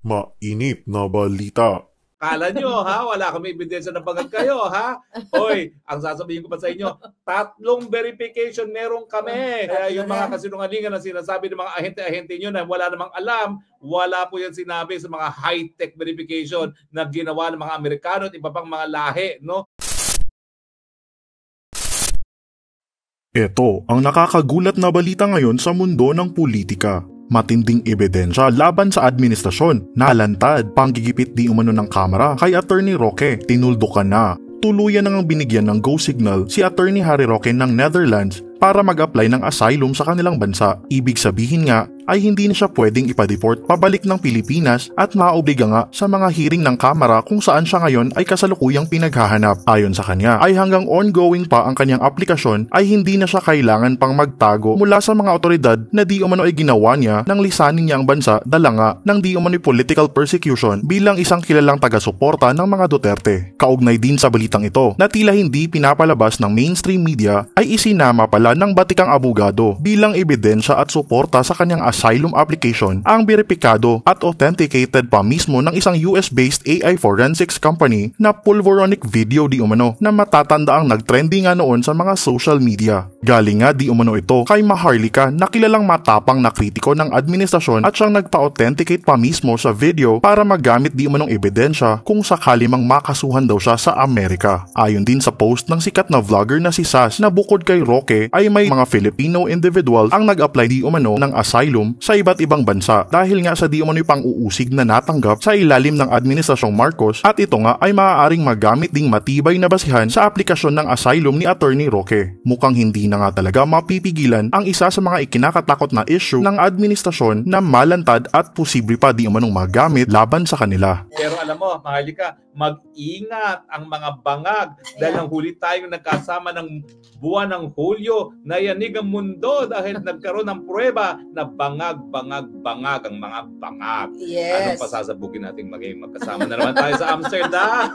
Mainit na balita. Kala nyo, ha? Wala kami ebidensya na bangag kayo, ha? Hoy, ang sasabihin ko pa sa inyo, 3 verification meron kami. Kaya yung mga kasinungalingan na sinasabi ng mga ahente-ahente nyo na wala namang alam, wala po yan sinabi sa mga high-tech verification na ginawa ng mga Amerikano at iba pang mga lahi, no? Ito ang nakakagulat na balita ngayon sa mundo ng politika. Matinding ebidensya laban sa administrasyon, nalantad, panggigipit di umano ng kamera kay Attorney Roque, tinuldukan na. Tuluyan nang binigyan ng go signal si Attorney Harry Roque ng Netherlands para mag-apply ng asylum sa kanilang bansa. Ibig sabihin nga ay hindi na siya pwedeng ipa-deport pabalik ng Pilipinas at maobliga nga sa mga hearing ng Kamara kung saan siya ngayon ay kasalukuyang pinaghahanap. Ayon sa kanya ay hanggang ongoing pa ang kanyang aplikasyon ay hindi na siya kailangan pang magtago mula sa mga otoridad na di umano ay ginawa niya nang lisanin niya ang bansa dala nga ng di umano political persecution bilang isang kilalang taga-suporta ng mga Duterte. Kaugnay din sa balitang ito na tila hindi pinapalabas ng mainstream media ay isinama pala ng batikang abogado bilang ebidensya at suporta sa kanyang asylum application ang beripikado at authenticated pa mismo ng isang US-based AI forensics company na pulveronic video di umano na matatanda ang nagtrending nga noon sa mga social media. Galing nga di umano ito kay Maharlika na kilalang matapang na kritiko ng administrasyon at siyang nagpa-authenticate pa mismo sa video para magamit di umanong ebidensya kung sakali mang makasuhan daw siya sa Amerika. Ayon din sa post ng sikat na vlogger na si Sas na bukod kay Roque ay may mga Filipino individual ang nag-apply di umano ng asylum sa iba't ibang bansa dahil nga sa di umano'y pang-uusig na natanggap sa ilalim ng Administrasyong Marcos at ito nga ay maaaring magamit ding matibay na basihan sa aplikasyon ng asylum ni Attorney Roque. Mukhang hindi na nga talaga mapipigilan ang isa sa mga ikinakatakot na issue ng administrasyon na malantad at posible pa di umanong magamit laban sa kanila. Pero alam mo, Maharlika, mag-ingat ang mga bangag dahil ang huli tayong nagkasama ng buwan ng Hulyo na yanig ang mundo dahil nagkaroon ng pruweba na bangag ang mga bangag. Yes. Anong pasasabugin natin magkasama na naman tayo sa Amsterdam?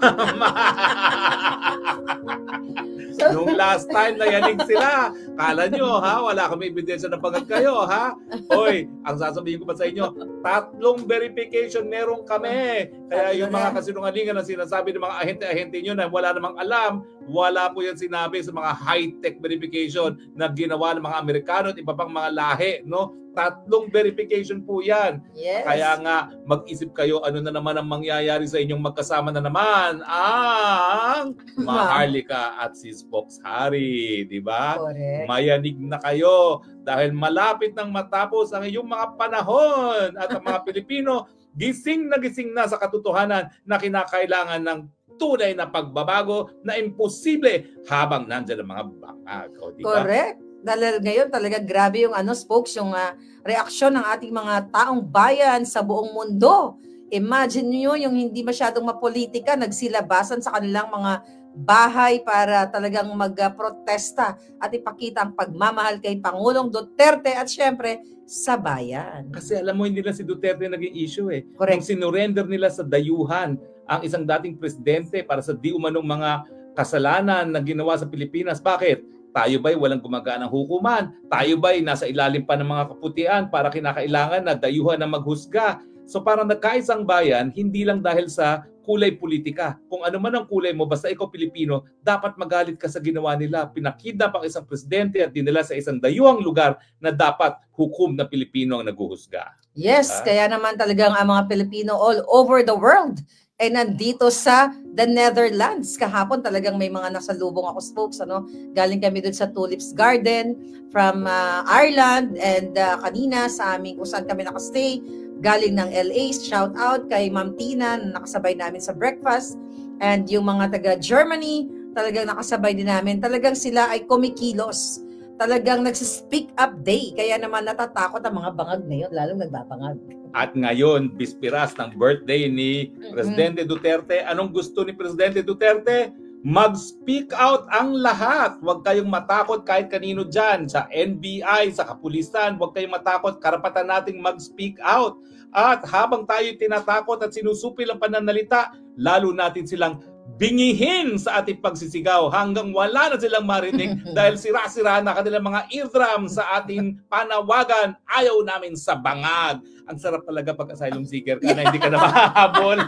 Nung last time na yanig sila, kala nyo, ha? Wala kami ebidensya na bangag kayo, ha? Hoy, ang sasabihin ko pa sa inyo, 3 verification meron kami. Kaya yung mga kasinungalingan na sinasabi ng mga ahente-ahente nyo na wala namang alam, wala po yan sinabi sa mga high-tech verification na ginawa ng mga Amerikano at iba pang mga lahi, no? 3 verification po yan. Yes. Kaya nga, mag-isip kayo ano na naman ang mangyayari sa inyong magkasama na naman ang Maharlika at si Spokes Harry, di ba? Correct. Mayanig na kayo dahil malapit nang matapos ang iyong mga panahon at ang mga Pilipino gising na sa katotohanan na kinakailangan ng tunay na pagbabago na imposible habang nandiyan ang mga bangag. O, di ba? Correct. Dahil ngayon talaga grabe yung Spokes, yung reaksyon ng ating mga taong bayan sa buong mundo. Imagine niyo yung hindi masyadong mapolitika, nagsilabasan sa kanilang mga bahay para talagang magprotesta at ipakita ang pagmamahal kay Pangulong Duterte at syempre sa bayan. Kasi alam mo, hindi lang si Duterte naging issue eh. Correct. Nung sinurrender nila sa dayuhan ang isang dating presidente para sa di umanong mga kasalanan na ginawa sa Pilipinas. Bakit? Tayo ba'y walang gumaganang hukuman? Tayo ba'y nasa ilalim pa ng mga kaputian para kinakailangan na dayuhan na maghusga? So parang nagkaisang bayan, hindi lang dahil sa kulay politika. Kung ano man ang kulay mo, basta ikaw Pilipino, dapat magalit ka sa ginawa nila. Pinakidnap ang isang presidente at dinala sa isang dayuhang lugar na dapat hukom na Pilipino ang naguhusga. Yes, kaya naman talagang ang mga Pilipino all over the world ay nandito sa the Netherlands. Kahapon talagang may mga nasalubong ako, Spokes. Galing kami dun sa Tulips Garden from Ireland and kanina sa aming kung saan kami nakastay. Galing ng LA, shout out kay Ma'am Tina na nakasabay namin sa breakfast. And yung mga taga Germany, talagang nakasabay din namin. Talagang sila ay kumikilos. Talagang nagsi-speak up day. Kaya naman natatakot ang mga bangag na yun, lalong nagbabangag. At ngayon, bispiras ng birthday ni Presidente Duterte. Anong gusto ni Presidente Duterte? Mag-speak out ang lahat. Huwag kayong matakot kahit kanino dyan. Sa NBI, sa kapulisan, huwag kayong matakot. Karapatan nating mag-speak out. At habang tayo tinatakot at sinusupil ang pananalita, lalo natin silang bingihin sa ating pagsisigaw hanggang wala na silang marinig dahil sira-sira na kanilang mga eardrum sa ating panawagan. Ayaw namin sa bangag. Ang sarap talaga pag asylum seeker ka na hindi ka na mahahabol.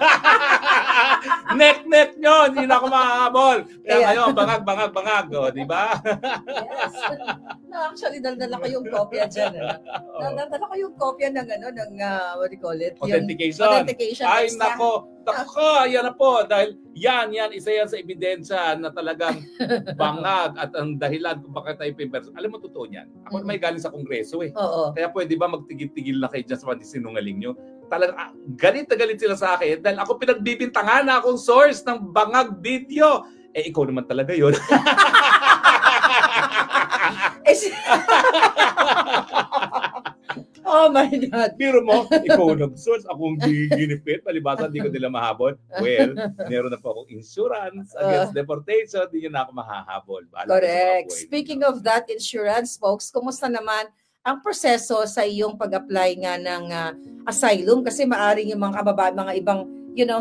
Nek-nek nyo, hindi na ako mahahabol. Kaya ngayon, bangag. O, di ba? Yes. No, actually, daldala ko yung kopya dyan. Daldala ko yung kopya ng, what do you call it? Authentication. Yung authentication. Ay, nako, yan na po. Dahil yan, isa yan sa ebidensya na talagang bangag at ang dahilan kung bakit tayo pimperson. Alam mo, totoo yan. Ako may galing sa Kongreso eh. Oo. Kaya pwede ba magtigil-tigil na kayo dyan sa mga sinungaling nyo? Talagang galit na galit sila sa akin dahil ako pinagbibintangan na akong source ng bangag video. Eh, ikaw naman talaga yun. Oh my God. Biro mo, ikaw nag-source, akong ginipit, palibasa, hindi ko nila mahabol. Well, meron na po akong insurance against deportation, hindi nyo na ako mahahabol. Correct. Speaking of that, insurance folks, kumusta naman ang proseso sa iyong pag-apply nga ng asylum? Kasi maaring yung mga kababayan, mga ibang,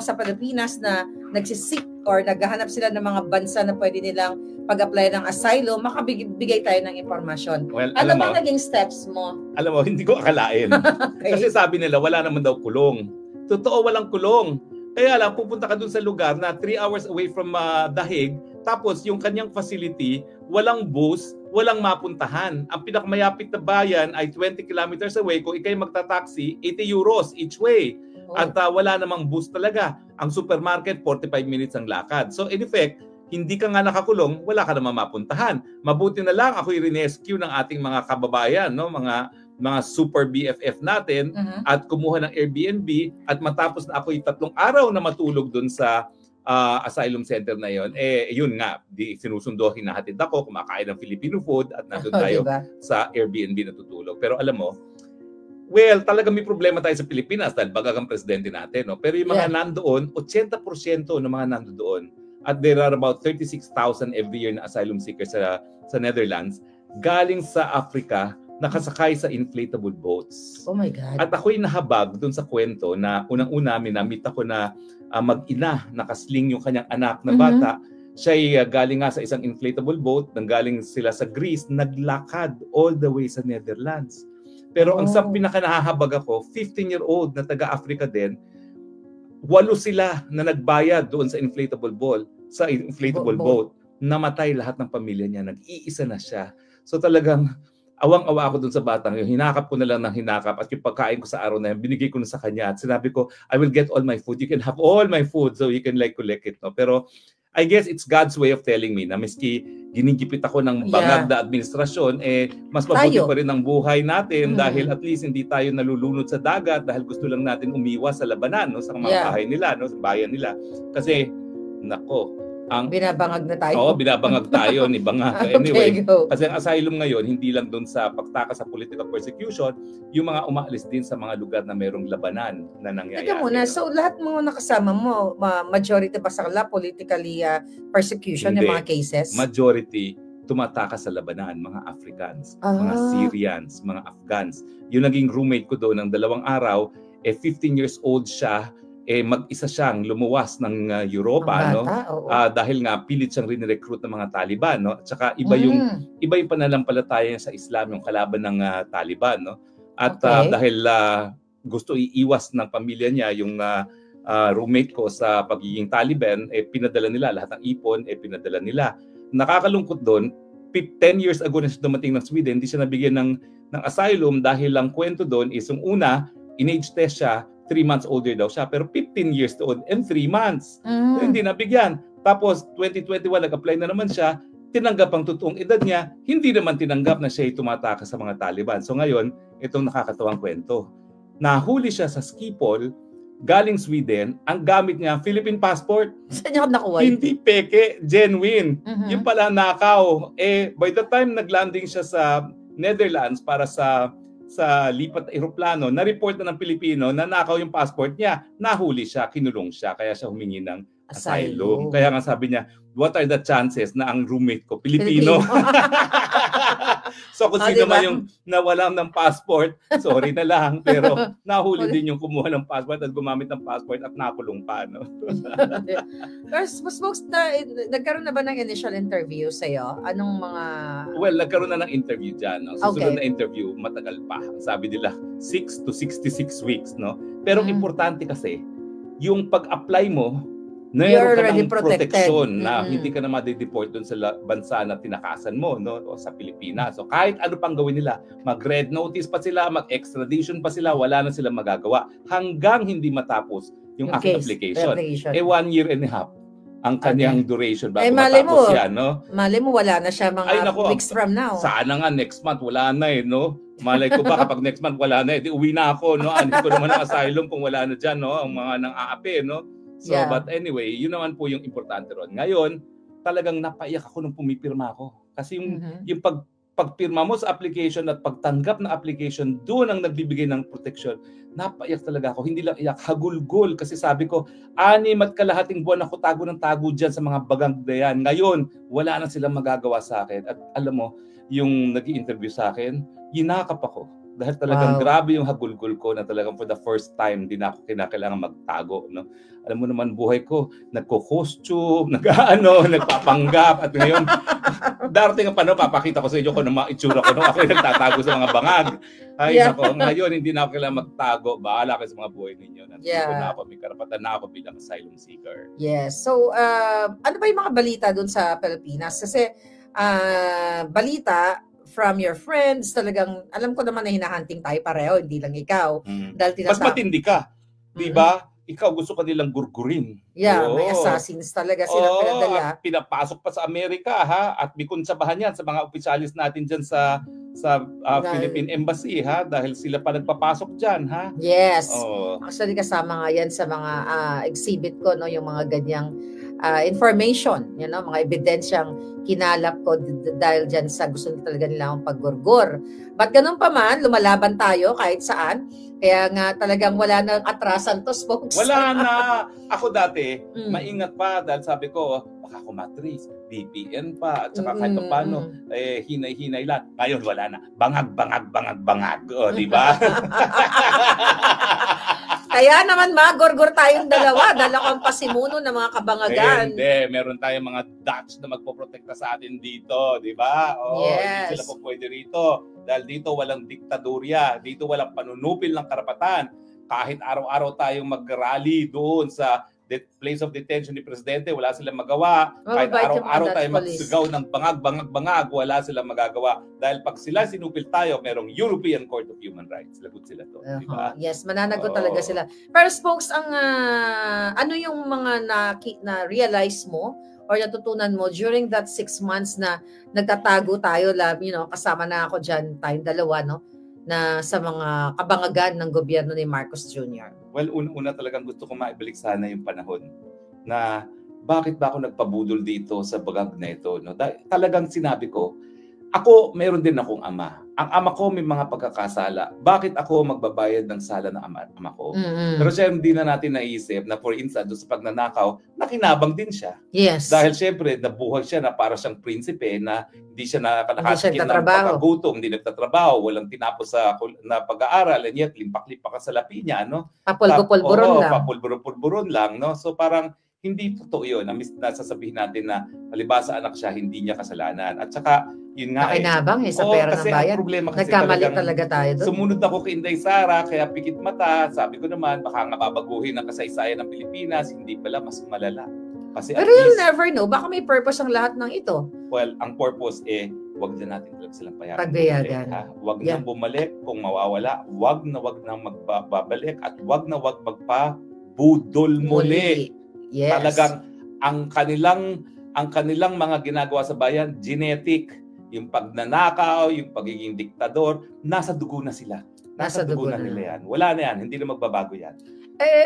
sa Pilipinas na nagsisik or naghahanap sila ng mga bansa na pwede nilang pag-apply ng asylum, makabigay tayo ng impormasyon. Well, ano ba naging steps mo? Alam mo, hindi ko akalain. Okay. Kasi sabi nila, wala naman daw kulong. Totoo, walang kulong. Kaya lang, pupunta ka dun sa lugar na 3 hours away from Dahig, tapos yung kanyang facility, walang bus, walang mapuntahan. Ang pinakamayapit na bayan ay 20 kilometers away. Kung ikay magta-taxi, 80 euros each way. Oh. At wala namang bus talaga. Ang supermarket, 45 minutes ang lakad. So in effect, hindi ka nga nakakulong, wala ka naman mapuntahan. Mabuti na lang ako'y rinescue ng ating mga kababayan, no? Mga super BFF natin at kumuha ng Airbnb at matapos na ako'y 3 araw na matulog dun sa asylum center na yon, yun nga, sinusundo, hinahatid ako, kumakain ng Filipino food at nandun tayo diba? Sa Airbnb natutulog. Pero alam mo, well, talaga may problema tayo sa Pilipinas dahil bagang presidente natin. No? Pero yung mga nandoon, 80% ng mga nandoon, at there are about 36,000 every year na asylum seekers sa Netherlands, galing sa Africa, nakasakay sa inflatable boats. Oh my God. At ako'y nahabag dun sa kwento na unang-una, minamit ako na mag-ina, nakasling yung kanyang anak na bata. Siya'y galing nga sa isang inflatable boat, nanggaling sila sa Greece, naglakad all the way sa Netherlands. Pero ang sa pinaka-nahahabag ako, 15-year-old na taga-Africa din, 8 sila na nagbayad doon sa inflatable boat. Namatay lahat ng pamilya niya. Nag-iisa na siya. So talagang awang-awa ako doon sa batang yun. Hinakap ko na lang ng hinakap at yung pagkain ko sa araw na yun, binigay ko na sa kanya at sinabi ko, I will get all my food. You can have all my food so you can collect it. No? Pero I guess it's God's way of telling me na miski ginigipit ako ng bangag na administrasyon, mas mabuti pa rin ang buhay natin dahil at least hindi tayo nalulunod sa dagat dahil gusto lang natin umiwas sa labanan, no, sa mga bahay nila, no, sa bayan nila. Kasi, nako, binabangag na tayo. Oo, binabangag tayo ni bangag. Anyway, kasi ang asylum ngayon, hindi lang doon sa pagtaka sa political persecution, yung mga umaalis din sa mga lugar na mayroong labanan na nangyayari. Teka muna, so lahat mga nakasama mo, majority ba sa kanila politically persecution yung mga cases? Majority tumataka sa labanan, mga Africans, mga Syrians, mga Afghans. Yung naging roommate ko doon ng 2 araw, 15 years old siya, mag-isa siyang lumuwas ng Europa, no? Dahil nga pilit siyang rin-recruit ng mga Taliban, no? At saka iba yung pananampalataya sa Islam, yung kalaban ng Taliban, no? At dahil gusto iiwas ng pamilya niya yung roommate ko sa pagiging Taliban, pinadala nila lahat ng ipon, pinadala nila. Nakakalungkot doon, 10 years ago na siya dumating ng Sweden, hindi siya nabigyan ng asylum dahil ang kwento doon is yung una, in-age test siya, 3 months older daw siya, pero 15 years old and 3 months. So, hindi nabigyan. Tapos, 2021, nag-apply na naman siya, tinanggap ang totoong edad niya, hindi naman tinanggap na siya tumataka sa mga Taliban. So ngayon, itong nakakatawang kwento. Nahuli siya sa Schiphol, galing Sweden, ang gamit niya, Philippine passport. Saan niya nakuha? Hindi peke, genuine. Yung pala nakaw. By the time naglanding siya sa Netherlands para sa lipat eroplano, na-report na ng Pilipino na nakaw yung passport niya, nahuli siya, kinulong siya, kaya siya humingi ng asylum. Kaya nga sabi niya, what are the chances na ang roommate ko Pilipino? So kung sino man yung nawalan ng passport, sorry na lang. Pero nahuli din yung kumuha ng passport at gumamit ng passport at nakulong pa. No? Pero folks, nagkaroon na ba ng initial interview sa'yo? Anong mga... Well, nagkaroon na ng interview dyan. Ang susunod na interview, matagal pa. Sabi nila, 6 to 66 weeks. No? Pero importante kasi, yung pag-apply mo, meron ka ng proteksyon na hindi ka na ma-deport doon sa bansa na tinakasan mo, no, o sa Pilipinas. So kahit ano pang gawin nila, mag-red notice pa sila, mag-extradition pa sila, wala na silang magagawa hanggang hindi matapos yung aking application. 1 year and a half ang kanyang duration bago matapos yan, no? Malay mo, wala na siya mga weeks from now. Sana nga next month, wala na no? Malay ko ba kapag next month wala na di uwi na ako, no? Ano ko naman ang asylum kung wala na dyan, no? Ang mga nang-aapi, no? So, but anyway, yun naman po yung importante ron. Ngayon, talagang napaiyak ako nung pumipirma ako. Kasi yung pagpirma mo sa application at pagtanggap na application, doon ang nagbibigay ng protection. Napaiyak talaga ako. Hindi lang iyak, hagulgol. Kasi sabi ko, 6 kalahating buwan ako tago ng tago dyan sa mga bagang dayan. Ngayon, wala na silang magagawa sa akin. At alam mo, yung nag-i-interview sa akin, yinakap ako. Dahil talagang grabe yung hagulgol ko na talagang for the first time, hindi na ako kinakailangan magtago. No? Alam mo naman buhay ko, nagko-costume, nagpapanggap. At ngayon, darating ang panahon, papakita ko sa inyo kung ano mga itsura ko nung ako yung nagtatago sa mga bangag. Ay, nako, ngayon hindi na ako kailangan magtago. Bahala kayo sa mga buhay ninyo. Nandito na ako, may karapatan na ako bilang asylum seeker. Yes. So, ano ba yung mga balita dun sa Pilipinas? Kasi, balita from your friends, talagang, alam ko naman na hinahunting tayo pareho, hindi lang ikaw. Dahil mas matindi ka, di ba? Ikaw gusto ka nilang gurgurin. Yeah, may assassins talaga silang pinadala. Pinapasok pa sa Amerika, ha? At may konsabahan yan sa mga opisyalis natin dyan sa Philippine Embassy, ha? Dahil sila pa nagpapasok dyan, ha? Yes. Actually, kasama nga yan sa mga exhibit ko, no? Yung mga ganyang information, mga ebidensyang kinalap ko dahil dyan sa gusto talaga nila akong paggurgur. But ganun pa man, lumalaban tayo kahit saan. Kaya nga talagang wala nang atrasan to, folks. Wala na. Ako dati, maingat pa dahil sabi ko, baka ako matrace, VPN pa, at saka kahit paano, hinay-hinay lang. Ngayon, wala na. Bangag. O, di ba? Kaya naman magurgur tayong dalawa. Dala ko ang pasimuno ng mga kabangagan. Hindi, meron tayong mga Dutch na magpoprotekta sa atin dito, di ba? Yes. Hindi sila po pwede rito. Dahil dito walang diktadurya, dito walang panunupil ng karapatan. Kahit araw-araw tayong mag-rally doon sa place of detention ni Presidente, wala silang magawa. Kahit araw-araw tayo magsigaw ng bangag, wala silang magagawa. Dahil pag sila sinupil tayo, merong European Court of Human Rights. Lagot sila to. Diba? Yes, mananagot talaga sila. Pero folks, ano yung mga na-realize mo or natutunan mo during that 6 months na nagtatago tayo, kasama na ako dyan, tayong dalawa, no? Na sa mga kabangagan ng gobyerno ni Marcos Jr. Well, una talagang gusto ko maibalik sana yung panahon na bakit ba ako nagpabudol dito sa bagag na ito. No? Talagang sinabi ko, ako, meron din akong ama. Ang ama ko may mga pagkakasala. Bakit ako magbabayad ng sala ng ama ko? Pero siya hindi na natin naisip na for instance, sa pagnanakaw, nakinabang din siya. Yes. Dahil syempre, nabuhay siya na para siyang prinsipe na hindi siya nakakasakit ng pagkagutom, hindi nagtatrabaho, walang tinapos na pag-aaral, and yet limpak-limpak sa salapi niya, no? Papulburon lang, no? So parang hindi totoo yun. Nasasabihin natin na palibasa anak siya, hindi niya kasalanan. At saka, yun nga nakinabang sa pera ng bayan. Nagkamali talaga tayo doon. Sumunod ako kay Inday Sara, kaya pikit mata. Sabi ko naman, baka nga babaguhin ang kasaysayan ng Pilipinas. Hindi pala, mas malala. Kasi pero you'll never know. Baka may purpose ang lahat ng ito. Well, ang purpose wag na natin talaga silang pagbayagan. Wag na bumalik kung mawawala. Wag na magbabalik at wag na magpabudol muli. Yes. Talagang ang kanilang mga ginagawa sa bayan, genetic. Yung pagnanakaw, yung pagiging diktador, nasa dugo na sila. Nasa dugo na nila yan. Wala na yan. Hindi na magbabago yan.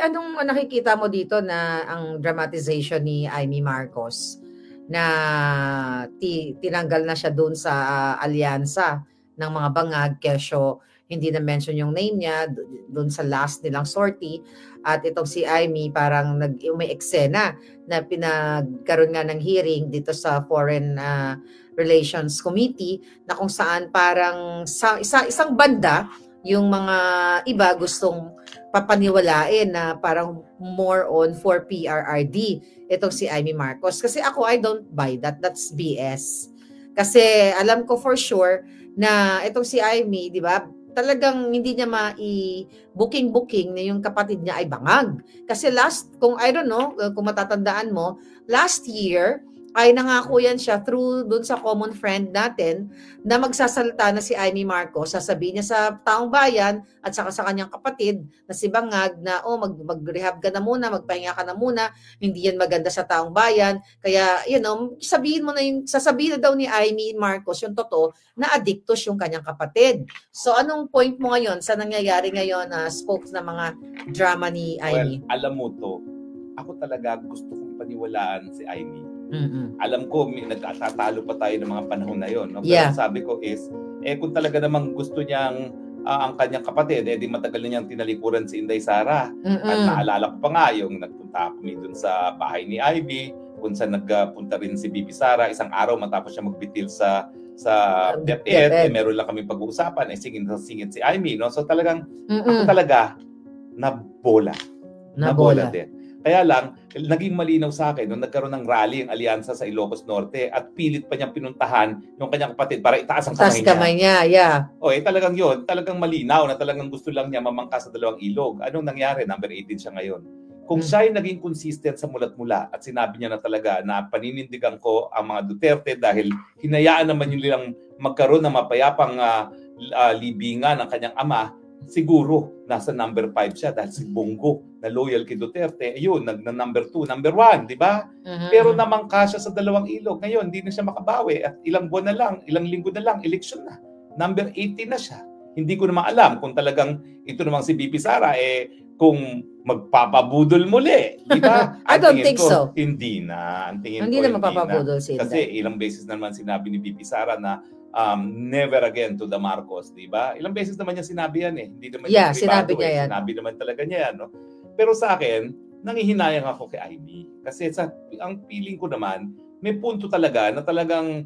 Anong nakikita mo dito na ang dramatization ni Amy Marcos na tinanggal na siya doon sa alyansa ng mga bangag, kesyo hindi na mention yung name niya doon sa last nilang sortie. At itong si Amy parang may eksena na pinagkaroon nga ng hearing dito sa Foreign Relations Committee na kung saan parang isang banda yung mga iba gustong papaniwalain na parang more on for PRRD itong si Amy Marcos. Kasi ako, I don't buy that. That's BS. Kasi alam ko for sure na itong si Amy, di ba, talagang hindi niya booking na yung kapatid niya ay bangag. Kasi kung I don't know, kung matatandaan mo, last year, ay nangako yan siya through dun sa common friend natin na magsasalita na si Amy Marcos, sasabihin niya sa taong bayan at saka sa kanyang kapatid na si Bangag na mag-rehab ka na muna, magpahinga ka na muna, hindi yan maganda sa taong bayan. Kaya, sasabihin na daw ni Amy Marcos yung totoo na addictus yung kanyang kapatid. So, anong point mo ngayon sa nangyayari ngayon na spokes na mga drama ni Amy? Well, alam mo to, ako talaga gusto kong paniwalaan si Amy. Mm-mm. Alam ko, nagtatatalo pa tayo ng mga panahon na yon. No? Pero Yeah. sabi ko is, kung talaga namang gusto niyang ang kanyang kapatid, di matagal na niyang tinalikuran si Inday Sara. Mm-mm. At naalala ko pa nga yung nagpunta kami dun sa bahay ni Ivy, kung saan nagpunta rin si Bibi Sara isang araw matapos siya magbitil sa DepEd. Meron lang kami pag-uusapan, singin si Amy. No? So talagang, ako talaga, nabola din. Kaya lang, naging malinaw sa akin nung nagkaroon ng rally ang alyansa sa Ilocos Norte at pilit pa niyang pinuntahan yung kanyang kapatid para itaas ang kamay niya. Yeah. Talagang yun, talagang malinaw na talagang gusto lang niya mamangka sa dalawang ilog. Anong nangyari? Number 18 siya ngayon. Kung siya ay naging consistent sa mulat-mula at sinabi niya na talaga na paninindigan ko ang mga Duterte dahil hinayaan naman yung nilang magkaroon ng mapayapang libingan ng kanyang ama, siguro nasa number 5 siya dahil si Bongo na loyal kay Duterte, ayun, number 2, number 1, di ba? Pero namangka siya sa dalawang ilog. Ngayon, hindi na siya makabawi at ilang buwan na lang, ilang linggo na lang, election na. Number 18 na siya. Hindi ko naman alam kung talagang ito namang si BP Sara, kung magpapabudol muli, di ba? I don't think so. Hindi na. Hindi na magpapabudol si Inday. Kasi ilang beses naman sinabi ni BP Sara na never again to the Marcos, di ba? Ilang beses naman niya sinabi yan Hindi naman sinabi niya yan. Sinabi naman talaga niya yan, no? Pero sa akin, nangihinayang ako kay Amy. Kasi ang feeling ko naman, may punto talaga na talagang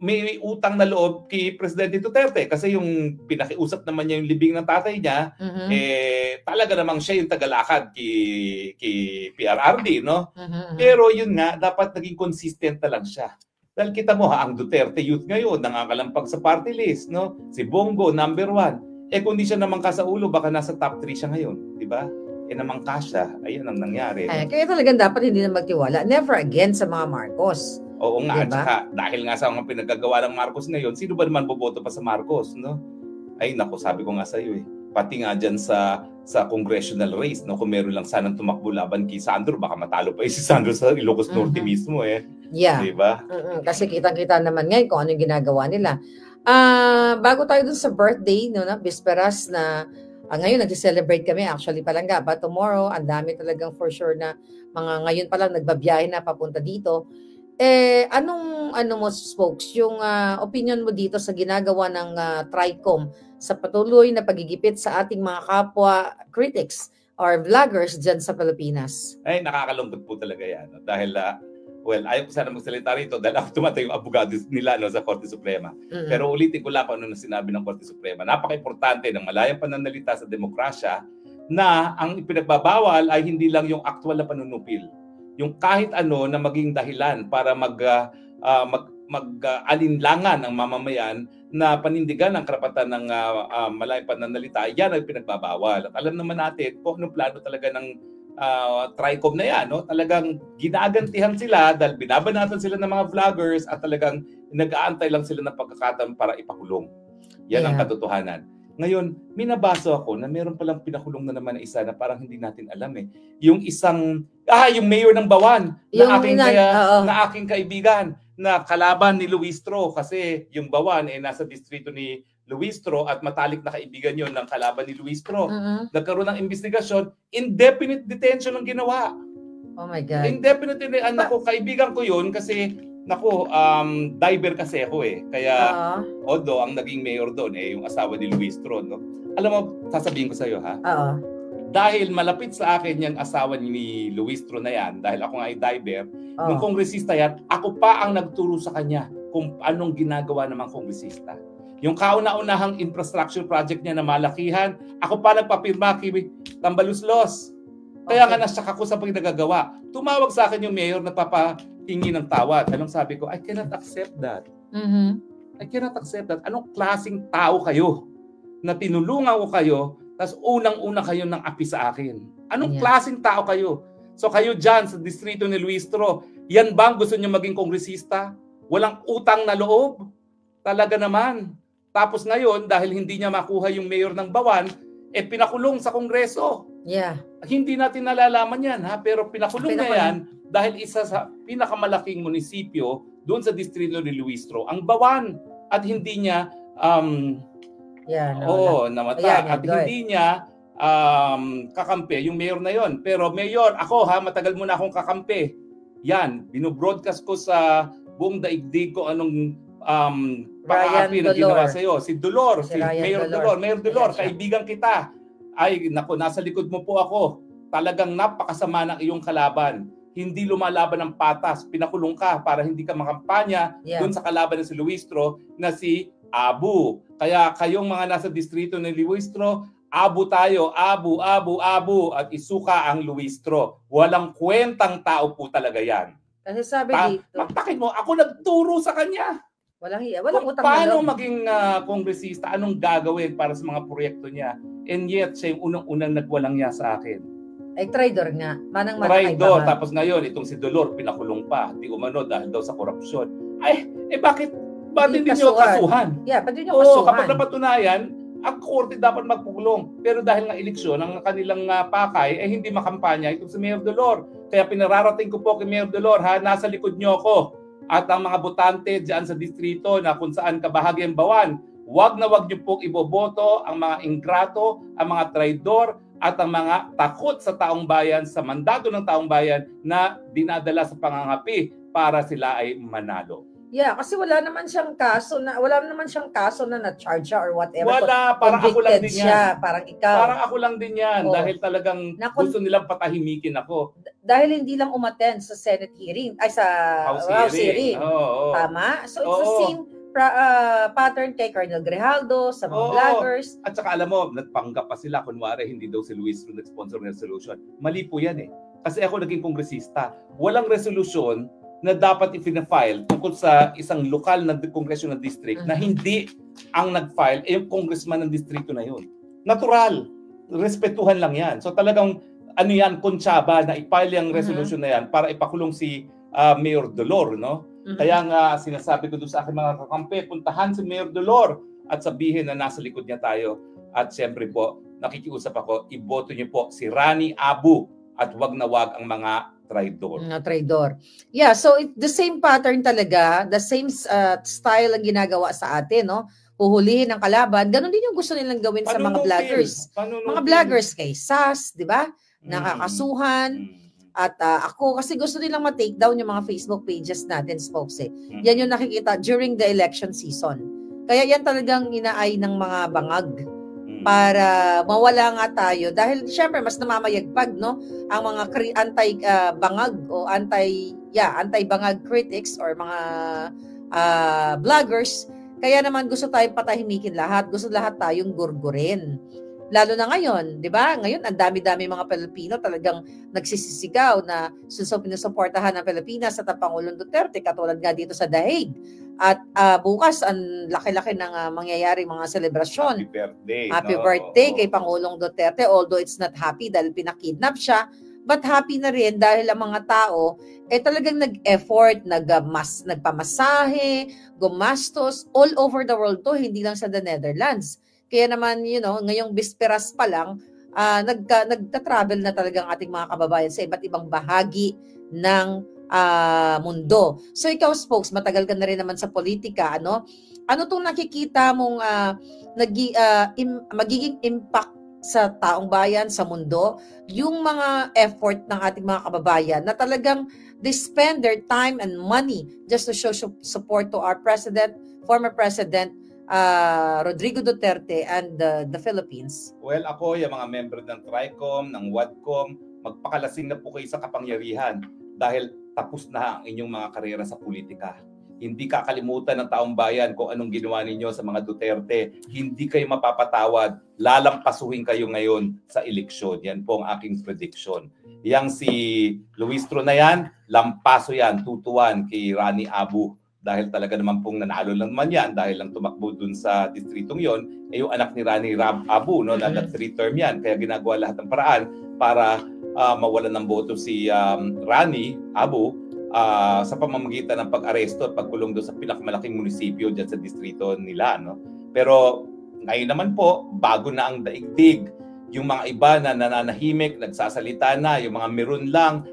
may utang na loob kay Presidente Duterte. Kasi yung pinakiusap naman niya yung libing ng tatay niya, talaga namang siya yung tagalakad kay PRRD, no? Pero yun nga, dapat naging consistent na lang siya. Dahil kita mo ang Duterte youth ngayon, nangangalampag sa party list, no? Si Bongo, number 1. Kung di siya namangka sa ulo, baka nasa top 3 siya ngayon, di ba? Namangka siya, ayun ang nangyari. Kaya talagang dapat hindi na magtiwala. Never again sa mga Marcos. Oo nga, diba? At saka dahil nga sa mga pinagagawa ng Marcos ngayon, sino ba naman boboto pa sa Marcos, no? Ay naku, sabi ko nga sa iyo pati nga dyan sa congressional race, no? Kung meron lang sanang tumakbo laban kay Sandro, baka matalo pa si Sandro sa Ilocos Norte mismo Yeah. Diba? Kasi kitang-kita naman ngayon kung ano yung ginagawa nila. Bago tayo dun sa birthday, no, na Bisperas na ngayon nag-celebrate kami, actually palangga, but tomorrow, ang dami talagang for sure na ngayon pa lang nagbabiyahe na papunta dito. Ano mo, Spokes, yung opinion mo dito sa ginagawa ng TRICOM sa patuloy na pagigipit sa ating mga kapwa critics or vloggers dyan sa Pilipinas? Ay, nakakalungkot po talaga yan. Dahil, ayaw ko sana magsalita rito dahil ako tumatay yung abogado nila sa Korte Suprema. Pero ulitin ko lang kung ano na sinabi ng Korte Suprema. Napaka-importante ng malayang pananalita sa demokrasya na ang ipinagbabawal ay hindi lang yung aktual na panunupil. Yung kahit ano na maging dahilan para mag-alinlangan ang mamamayan na panindigan ang karapatan ng malayang pananalita, yan ay pinagbabawal. At alam naman natin kung anong plano talaga ng TRICOM na yan, no? Talagang ginagantihan sila dahil binabanatan sila ng mga vloggers at talagang nag-aantay lang sila ng pagkakataon para ipakulong. Yan ang katotohanan. Ngayon, minabasa ako na meron palang pinakulong na naman na isa na parang hindi natin alam Yung isang, yung mayor ng Bawan na aking kaibigan na kalaban ni Luistro kasi yung Bawan nasa distrito ni Luistro at matalik na kaibigan yon ng kalaban ni Luistro. Nagkaroon ng investigasyon, indefinite detention ang ginawa. Oh my God. Indefinite, anak ko, kaibigan ko yun kasi Naku, diver kasi ako eh. Kaya, Oo. although ang naging mayor doon yung asawa ni Luis Tron, no? Alam mo, sasabihin ko sa iyo ha. Oo. Dahil malapit sa akin yung asawa ni Luis Tron na yan, dahil ako nga ay diver, nung kongresista yan, ako pa ang nagturo sa kanya kung anong ginagawa ng mga kongresista. Yung kauna-unahang infrastructure project niya na malakihan, ako pa nagpapirma kay Tambaluslos. Kaya nga nasa ako sa pagdagagawa. Tumawag sa akin yung mayor na hingi ng tawad. Anong sabi ko? I cannot accept that. I cannot accept that. Anong klaseng tao kayo na tinulungan ko kayo tapos unang-una kayo ng api sa akin? Anong klaseng tao kayo? So kayo dyan sa distrito ni Luis Tro, yan bang gusto niyo maging kongresista? Walang utang na loob? Talaga naman. Tapos ngayon, dahil hindi niya makuha yung mayor ng Bawan, pinakulong sa kongreso. Yeah. Hindi natin nalalaman yan, ha? Pero pinakulong na yan dahil isa sa pinakamalaking munisipyo doon sa distrito ni Luis Tro, ang Bawan. At hindi niya namatay. At hindi niya kakampi yung mayor na yon. Pero mayor, ako matagal mo na akong kakampi. Yan, binobroadcast ko sa buong daigdig ko anong pang-api na ginawa sa iyo. Si Dolor, si Mayor Dolor. Mayor Dolor, kaibigan kita. Ay, naku, nasa likod mo po ako. Talagang napakasama ng iyong kalaban. Hindi lumalaban ng patas. Pinakulong ka para hindi ka makampanya doon sa kalaban ng si Luis Tro na si Abu. Kaya kayong mga nasa distrito ng Luis Tro, Abu tayo, Abu, at isuka ang Luis Tro. Walang kwentang tao po talaga yan. Kasi sabi dito, magtakit mo, ako nagturo sa kanya. Walang utang na loob. Paano maging kongresista, anong gagawin para sa mga proyekto niya? And yet, siya yung unang-unang nagwalang niya sa akin. Ay, traidor nga. Traidor. Tapos ngayon, itong si Dolor, pinakulong pa. Di umano dahil daw sa korupsyon. Ay, bakit hindi nyo kasuhan? Yeah, pati nyo kasuhan. Kapag napatunayan, ang korte dapat magpukulong. Pero dahil nga eleksyon, ang kanilang pakay, hindi makampanya itong si Mayor Dolor. Kaya pinararating ko po kay Mayor Dolor, nasa likod nyo ako. At ang mga botante dyan sa distrito na kung saan kabahagyang Bawan, wag nyo pong iboboto ang mga ingrato, ang mga traidor, at ang mga takot sa taong bayan, sa mandato ng taong bayan na dinadala sa pangangapi para sila ay manalo. Yeah, kasi wala naman siyang kaso na na-charge siya or whatever. Wala, parang ako lang din yan. Parang ikaw. Parang ako lang din yan dahil talagang gusto nilang patahimikin ako. Dahil hindi lang umattend sa Senate hearing, ay sa House hearing. Tama? So it's the same pattern kay Colonel Grijaldo, sa mga vloggers. At saka alam mo, nagpanggap pa sila, kunwari hindi daw si Luis Tro nag-sponsor ng resolution. Mali po yan eh. Kasi ako naging kongresista. Walang resolution na dapat i-file tungkol sa isang lokal na congressional district na hindi ang nag-file yung congressman ng distrito na yun. Natural. Respetuhan lang yan. So talagang konsyaba na i-file yung resolution na yan para ipakulong si Mayor Dolor, no? Kaya nga sinasabi ko doon sa aking mga kakampi, puntahan si Mayor Dolor at sabihin na nasa likod niya tayo. At siyempre po, nakikiusap ako, iboto niyo po si Rani Abu at wag na wag ang mga traidor. Yeah, so the same pattern talaga, the same style ang ginagawa sa atin, no? Huhulihin ang kalaban. Ganon din yung gusto nilang gawin sa mga vloggers. Mga vloggers kay SAS, di ba? Nakakasuhan. At ako, kasi gusto nilang ma-take down yung mga Facebook pages natin, spokes eh. Yan yung nakikita during the election season. Kaya yan talagang inaay ng mga bangag para mawala nga tayo. Dahil syempre, mas namamayagpag, no? Ang mga anti-bangag o anti-bangag critics or mga vloggers. Kaya naman gusto tayong patahimikin lahat. Gusto lahat tayong gurgurin. Lalo na ngayon, di ba? Ngayon, ang dami-dami mga Pilipino talagang nagsisisigaw na pinusuportahan ng Pilipinas at ang Pangulong Duterte, katulad nga dito sa Daig. At bukas, ang laki-laki ng mangyayari mga selebrasyon. Happy birthday kay Pangulong Duterte, although it's not happy dahil pinakidnap siya, but happy na rin dahil ang mga tao talagang nag-effort, nagpamasahe, gumastos, all over the world to, hindi lang sa the Netherlands. Kaya naman, ngayong bisperas pa lang, nagta-travel na talagang ating mga kababayan sa iba't ibang bahagi ng mundo. So ikaw, spokes, matagal ka na rin naman sa politika, ano? Ano tong nakikita mong magiging impact sa taong bayan, sa mundo, yung mga effort ng ating mga kababayan na talagang they spend their time and money just to show support to our president, former president, Rodrigo Duterte and the Philippines? Well, ako, yung mga member ng TRICOM, ng WADCOM, magpakalasing na po kayo sa kapangyarihan dahil tapos na ang inyong mga karera sa politika. Hindi kakalimutan ng taong bayan kung anong ginawa ninyo sa mga Duterte. Hindi kayo mapapatawad. Lalampasuhin kayo ngayon sa eleksyon. Yan po ang aking prediction. Yang si Luis Tro na yan, lampaso yan, tutuan kay Rani Abu. Dahil talaga naman pong nanalo lang naman yan dahil lang tumakbo dun sa distritong yon, eh yung anak ni Rani Abu, no, na 3 term yan. Kaya ginagawa lahat ng paraan para mawalan ng boto si Rani Abu sa pamamagitan ng pag-aresto at pagkulong doon sa pinakamalaking munisipyo dyan sa distrito nila. No? Pero ngayon naman po, bago na ang daigdig. Yung mga iba na nananahimik, nagsasalita na, yung mga meron lang,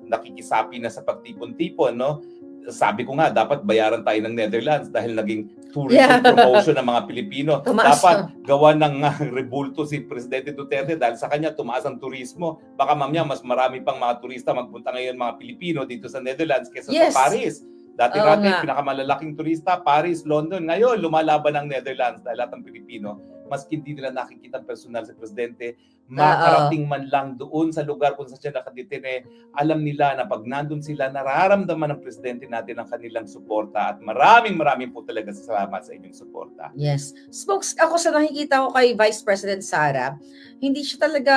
nakikisapi na sa pagtipon-tipon. No? Sabi ko nga, dapat bayaran tayo ng Netherlands dahil naging tourism promotion ng mga Pilipino. Dapat gawa ng rebulto si Presidente Duterte dahil sa kanya tumaas ang turismo. Baka mamaya mas marami pang mga turista magpunta ngayon mga Pilipino dito sa Netherlands kaysa sa Paris. Dati-dati, pinakamalalaking turista, Paris, London. Ngayon, lumalaban ang Netherlands dahil lahat ng Pilipino, maski hindi nila nakikita personal si Presidente, makarating man lang doon sa lugar kung saan siya nakadetine, alam nila na pag nandun sila, nararamdaman ng Presidente natin ang kanilang suporta at maraming po talaga salamat sa inyong suporta. Yes. Spokes, ako sa nakikita ko kay Vice President Sara, hindi siya talaga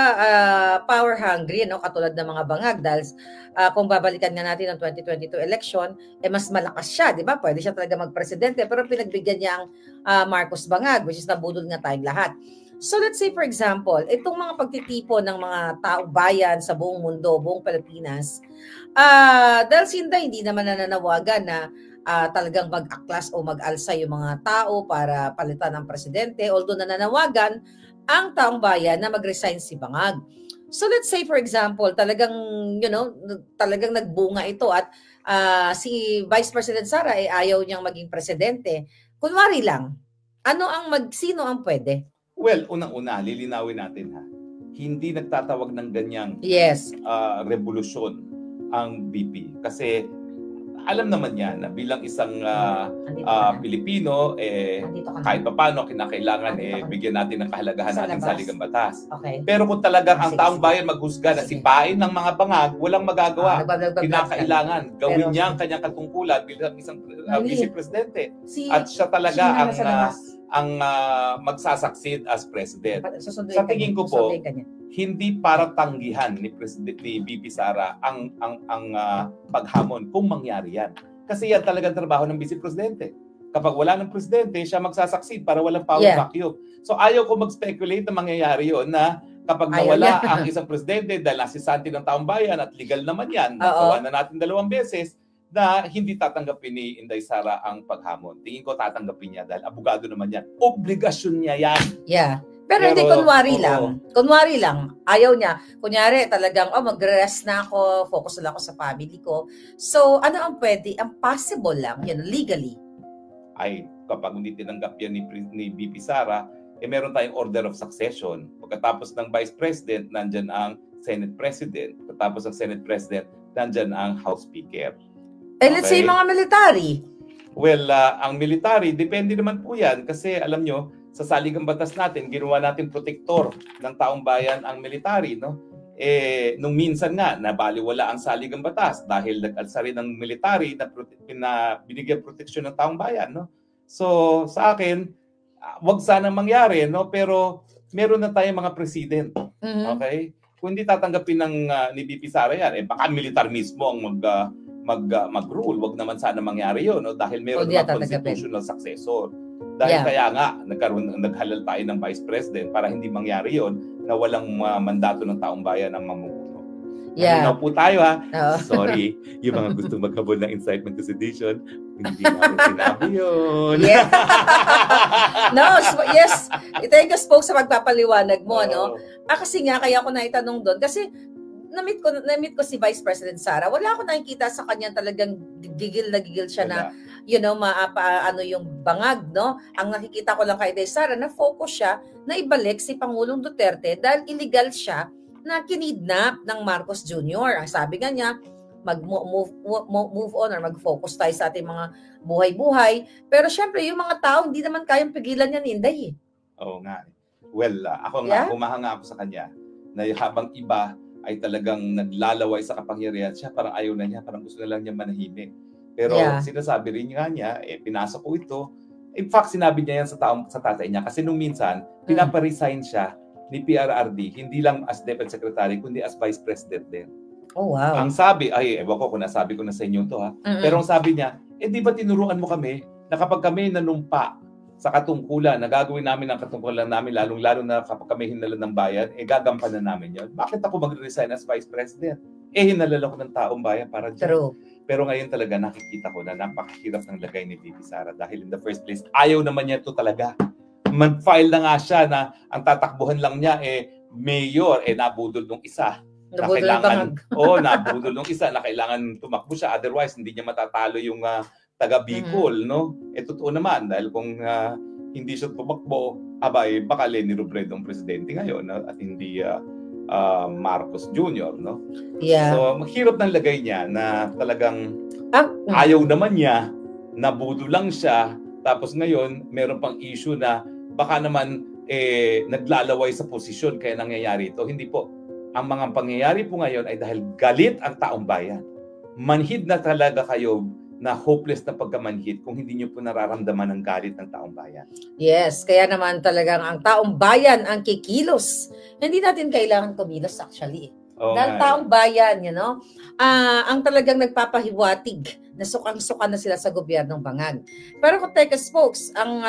power hungry, no? Katulad ng mga bangag dahil kung babalikan nga natin ang 2022 election, mas malakas siya, di ba? Pwede siya talaga magpresidente, pero pinagbigyan niya ang Marcos Bangag, which is nabudol nga tayong lahat. So let's say for example, itong mga pagtitipon ng mga taong bayan sa buong mundo, buong Pilipinas, dahil Sinda hindi naman nananawagan na talagang mag-aklas o mag-alsa yung mga tao para palitan ng presidente, although nananawagan ang taong bayan na mag-resign si Bangag. So let's say for example, talagang talagang nagbunga ito at si Vice President Sara ay ayaw niyang maging presidente. Kunwari lang, sino ang pwede? Well, unang-una, lilinawin natin ha. Hindi nagtatawag ng ganyang revolusyon ang BP. Kasi alam naman niya na bilang isang Pilipino, kahit pa paano kinakailangan bigyan natin ng kahalagahan natin sa saligang batas. Okay. Pero kung talagang ang taong bayan maghusga na sipain ng mga bangag, walang magagawa. Kinakailangan gawin niya ang kanyang katungkulan bilang isang vice-presidente. At siya talaga ang magsasucceed as president. Sa tingin ko po, hindi para tanggihan ni BP Sara ang paghamon kung mangyari yan. Kasi yan talagang trabaho ng vice presidente. Kapag wala ng presidente, siya magsasucceed para walang power vacuum. So ayaw ko mag-speculate na mangyayari yun na kapag nawala ang isang presidente dahil nasisanti ng taong bayan at legal naman yan, nagawa na natin 2 beses, na hindi tatanggapin ni Inday Sara ang paghamon. Tingin ko tatanggapin niya dahil abogado naman yan. Obligasyon niya yan. Yeah. Pero hindi, kunwari lang, ayaw niya. Kunyari, talagang, mag-rest na ako, focus na ako sa family ko. So, ano ang pwede? Ang possible lang, legally. Ay, kapag hindi tinanggap yan ni BP Sara, meron tayong order of succession. Pagkatapos ng Vice President, nandyan ang Senate President. Pagkatapos ng Senate President, nandyan ang House Speaker. Let's say mga military. Well, ang military, depende naman po yan. Kasi alam nyo, sa saligang batas natin, ginawa natin protektor ng taong bayan ang military, no? Nung minsan nga, nabaliwala ang saligang batas dahil nag-alsa rin ng military na binigyan proteksyon ng taong bayan, no? So, sa akin, wag sana mangyari, no? Pero meron na tayong mga president, okay? Kung hindi tatanggapin ni BP Sara yan, baka militar mismo ang mag-rule. Wag naman sana mangyari yun, no? Dahil meron na constitutional successor. Dahil kaya nga, naghalal tayo ng Vice President para hindi mangyari yon na walang mandato ng taong bayan ang mamumuno. Malinaw po tayo ha. Sorry, yung mga gusto maghabol ng incitement to sedition, hindi natin sinabi yun. Thank you, Spoke, sa pagpapaliwanag mo, no? Kasi nga, kaya ako naitanong doon. Kasi na-meet ko si Vice President Sara, wala ako nakikita sa kanya talagang gigil na gigil siya na, ano yung bangag, no? Ang nakikita ko lang kay Day Sara, na focus siya na ibalik si Pangulong Duterte dahil illegal siya na kinidnap ng Marcos Jr. Ang sabi nga niya, mag-move on or mag-focus tayo sa ating mga buhay-buhay. Pero syempre, yung mga tao, hindi naman kayang pigilan yan, Inday. Oo nga. Well, ako nga, humahanga ako sa kanya na habang iba ay talagang naglalaway sa kapangyarihan, siya parang ayaw na niya, parang gusto na lang niya manahimik. Pero sinasabi rin nga niya, pinasok ko ito. In fact, sinabi niya yan sa tatay niya kasi nung minsan, pinaparesign siya ni PRRD, hindi lang as Deputy Secretary, kundi as Vice President din. Oh, wow. Ang sabi, ewan ko kung nasabi ko na sa inyo to ha, pero ang sabi niya, di ba tinuruan mo kami na kapag kami nanumpa sa katungkulan, na gagawin namin ang katungkulan namin, lalong-lalo na kapag kami hinala ng bayan, gagampanan namin yun. Bakit ako mag-resign as Vice President? Hinalala ko ng taong bayan para dyan. True. Pero ngayon talaga nakikita ko na napakahirap ng lagay ni VP Sara dahil in the first place, ayaw naman niya ito talaga. Mag-file na nga siya na ang tatakbuhan lang niya mayor, nabudol nung isa. Nabudol nung isa na kailangan tumakbo siya, otherwise hindi niya matatalo yung taga Bicol, no? Totoo naman dahil kung hindi siya tumakbo, baka Leni Robredo ang presidente ngayon at hindi Marcos Jr., no? Yeah. So maghirap ng lagay niya na talagang ayaw naman niya, nabudol lang siya, tapos ngayon meron pang issue na baka naman naglalaway sa posisyon kaya nangyayari ito. Hindi po. Ang mga pangyayari po ngayon ay dahil galit ang taong bayan. Manhid na talaga kayo na hopeless na pagkamanhid kung hindi nyo po nararamdaman ang galit ng taong bayan. Yes, kaya naman talagang ang taong bayan ang kikilos. Hindi natin kailangan kumilos actually. Dahil taong bayan, ang talagang nagpapahiwatig na sukang-suka na sila sa gobyernong bangag. Pero kung Tekes folks, ang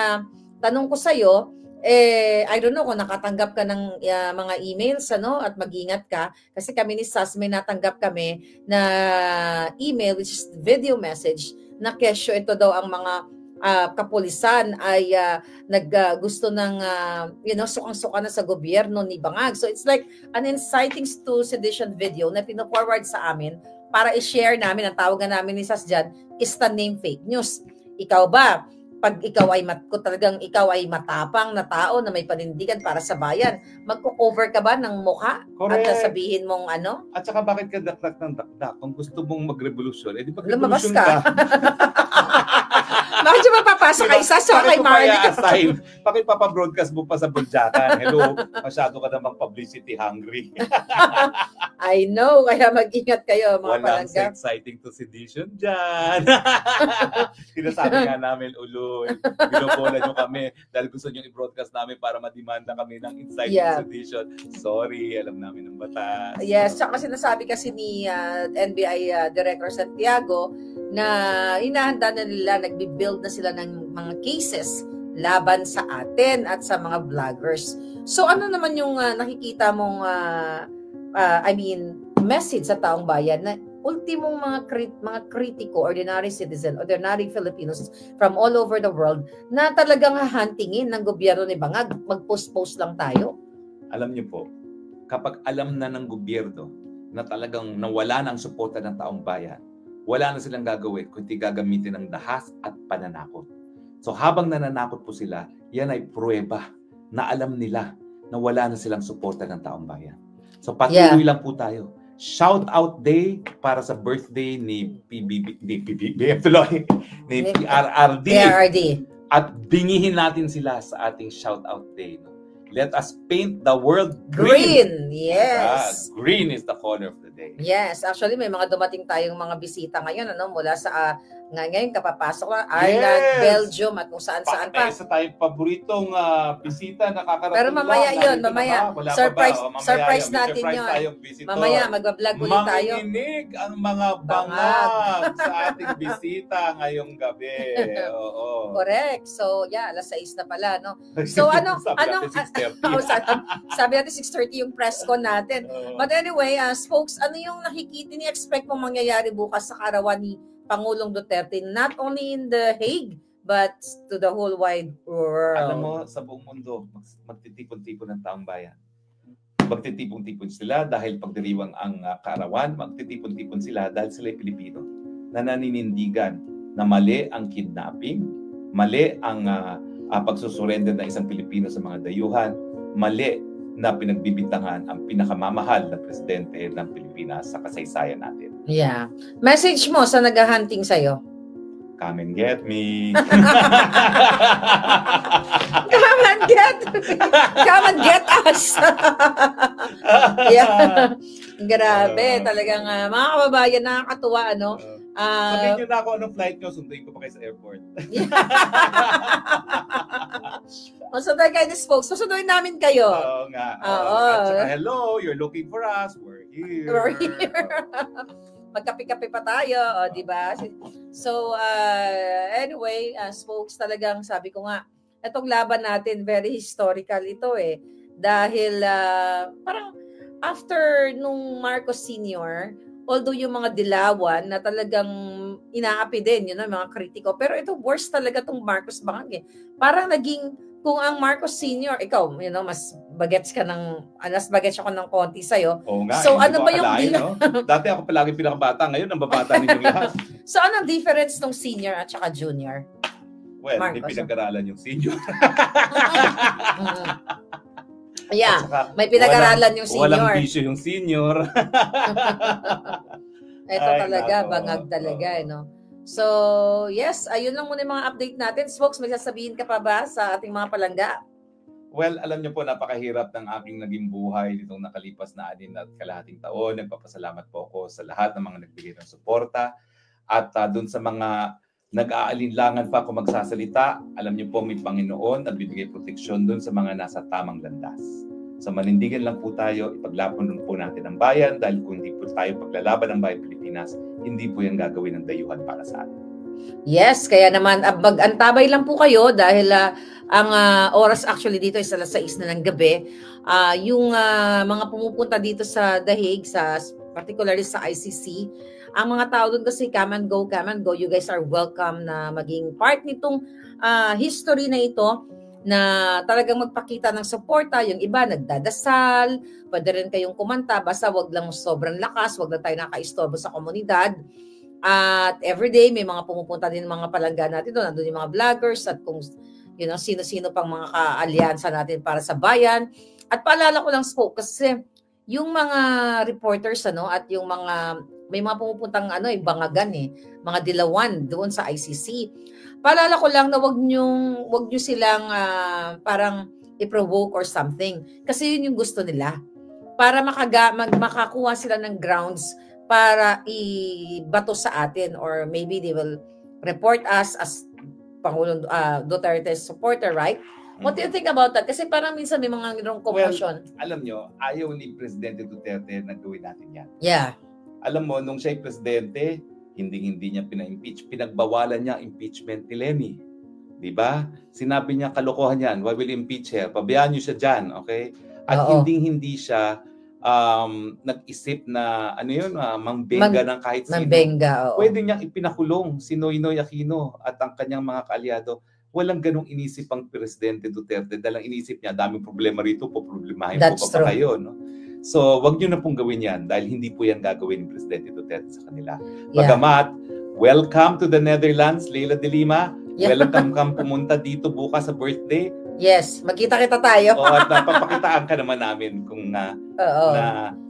tanong ko sa'yo, I don't know kung nakatanggap ka ng mga emails, at mag-ingat ka. Kasi kami ni SAS, may natanggap kami na email, which is video message, na kesyo ito daw ang mga kapulisan ay gusto ng, sukang-suka na sa gobyerno ni Bangag. So it's like an inciting to sedition video na pino-forward sa amin para i-share namin, ang tawagan namin ni SAS dyan, is the name fake news. Ikaw ba? Pag ikaw ay matapang na tao na may panindigan para sa bayan, magko-cover ka ba ng mukha? Correct. At sabihin mong ano? At saka bakit ka dakdak ng dakdak? Kung gusto mong mag-revolusyon, di lumabas mag-revolusyon ka. Bakit siya mapapasa kay Sas o kay Marley? Bakit papabroadcast mo pa sa Buljakan? Hello, masyado ka namang publicity hungry. I know, kaya mag-ingat kayo mga walang palangga. exciting to sedition dyan. Sinasabi nga namin, uloy, binobola nyo kami dahil gusto nyo i-broadcast namin para madimanda kami ng inciting to sedition. Sorry, alam namin ng batas. Yes, tsaka sinasabi kasi ni NBI Director Santiago na hinahanda na nila, nagbi-build na sila ng mga cases laban sa atin at sa mga vloggers. So ano naman yung nakikita mong message sa taong bayan na ultimong mga kritiko, ordinary citizen, ordinary Filipinos from all over the world na talagang hahantingin ng gobyerno ni Bangag, mag-post-post lang tayo? Alam niyo po, kapag alam na ng gobyerno na talagang nawala ng suporta ng taong bayan, wala na silang gagawin kundi gagamitin ng dahas at pananakot. So habang nananakot po sila, yan ay pruweba na alam nila na wala na silang suporta ng taong bayan. So patuloy lang po tayo. Shout out day para sa birthday ni PRRD. At bingihin natin sila sa ating shout out day. Let us paint the world green. Yes. Green is the color of the day. Yes. Actually, may mga dumating tayong mga bisita ngayon, mula sa ngayon kapapasok na Ireland, Belgium, at kung saan-saan pa. Isa tayong paboritong bisita na kakarating. Pero mamaya yun, mamaya. Surprise natin yun. Mamaya, magbablog ulit tayo. Manginginig ang mga bangag sa ating bisita ngayong gabi. Oo. Correct. So, alas 6 na pala, no? So, sabi natin 6:30 yung press con natin. But anyway, folks, ano yung ni-expect mong mangyayari bukas sa karawan ni Pangulong Duterte, not only in The Hague, but to the whole wide world? Alam mo, sa buong mundo, magtitipon-tipon ng taong bayan. magtitipon-tipon sila dahil pagdiriwang ang kaarawan, magtitipon-tipon sila dahil sila Pilipino na naninindigan na mali ang kidnapping, mali ang pagsusurrender ng isang Pilipino sa mga dayuhan, mali na pinagbibintangan ang pinakamamahal na presidente ng Pilipinas sa kasaysayan natin. Yeah. Message mo sa naghahunting sa'yo? Come and get me. Come and get Come and get us. Yeah. Grabe, talagang mga kababayan, nakakatuwa, ano? Sabihin nyo na ako anong flight nyo, sunduin ko pa kayo sa airport. Masundan kayo ni Spokes. Susunduin namin kayo. Oo nga. Oo. At saka, hello, you're looking for us. We're here. We're here. Magkape-kape pa tayo, di ba? So, anyway, Spokes, talagang sabi ko nga, itong laban natin, very historical ito eh. Dahil parang after nung Marcos Sr., although yung mga dilawan na talagang inaapi din, mga kritiko. Pero ito, worse talaga itong Marcos Bangag eh. Parang naging, kung ang Marcos Sr., ikaw, mas bagets ka mas bagets ako ng konti sa'yo. Oo nga. So, ano ba yung no? Dati ako palagi pinakabata, ngayon ang babata ninyong lahat. So, anong difference ng senior at saka junior? Well, Marcos, may pinag-aralan yung senior. Yeah, may pinag-aralan yung senior. Walang bisyo yung senior. Ito talaga, bangag talaga, no? So, yes, ayun lang muna yung mga update natin. Spokes, may sasabihin ka pa ba sa ating mga palangga? Well, alam niyo po, napakahirap ng aking naging buhay nitong nakalipas na 6.5 taon. Nagpapasalamat po ako sa lahat ng mga nagbigay ng suporta. At dun sa mga nag-aalinlangan pa kung magsasalita, alam niyo po, may Panginoon at bibigay proteksyon dun sa mga nasa tamang landas. So manindigan lang po tayo, ipaglaban po natin ang bayan dahil kung hindi po tayo paglalaban ng bayan Pilipinas, hindi po yan gagawin ng dayuhan para sa atin. Yes, kaya naman antabay lang po kayo dahil ang oras actually dito is alas 6 na ng gabi. Yung mga pumupunta dito sa The Hague, particularly sa ICC, ang mga tao doon kasi come and go. You guys are welcome na maging part nitong history na ito na talagang magpakita ng suporta. Yung iba nagdadasal, pwede rin kayong kumanta, basta wag lang sobrang lakas, wag lang tayo nakaistorbo sa komunidad. At everyday may mga pumupunta din mga palangga natin doon, nandun yung mga vloggers at kung sino-sino pang mga kaalyansa natin para sa bayan. At paalala ko lang, Spoke, kasi yung mga reporters at yung mga may mga pumupuntang bangagan mga dilawan doon sa ICC. Paalala ko lang na wag nyo silang parang i-provoke or something. Kasi yun yung gusto nila. Para makakuha sila ng grounds para ibato sa atin, or maybe they will report us as Pangulong Duterte's supporter, right? What do you think about that? Kasi parang minsan may mga ganong commotion. Well, alam nyo, ayaw ni Presidente Duterte na gawin natin yan. Yeah. Alam mo, nung siya'y presidente, hindi niya pina-impeach. Pinagbawalan niya impeachment ni Lenny. Diba? Sinabi niya, kalokohan yan. Why will impeach her? Pabayaan niyo siya dyan, okay? At hindi siya nag-isip na, mangbenga ng kahit sino. Mangbenga, oo. Pwede niyang ipinakulong si Noynoy Aquino at ang kanyang mga kaalyado. Walang ganong inisip ang Presidente Duterte. Dahil ang inisip niya, daming problema rito, poproblemahin po pa kayo. No? So, wag niyo na pong gawin yan dahil hindi po yan gagawin ni Presidente Duterte sa kanila. Bagamat, welcome to the Netherlands, Leila de Lima. Yeah. Welcome kang pumunta dito bukas sa birthday. Yes, magkita-kita tayo. At napapakitaan ka naman namin kung na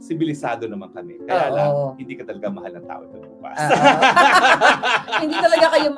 sibilisado naman kami. Kaya lang, hindi ka talaga mahal ng tao ito bukas.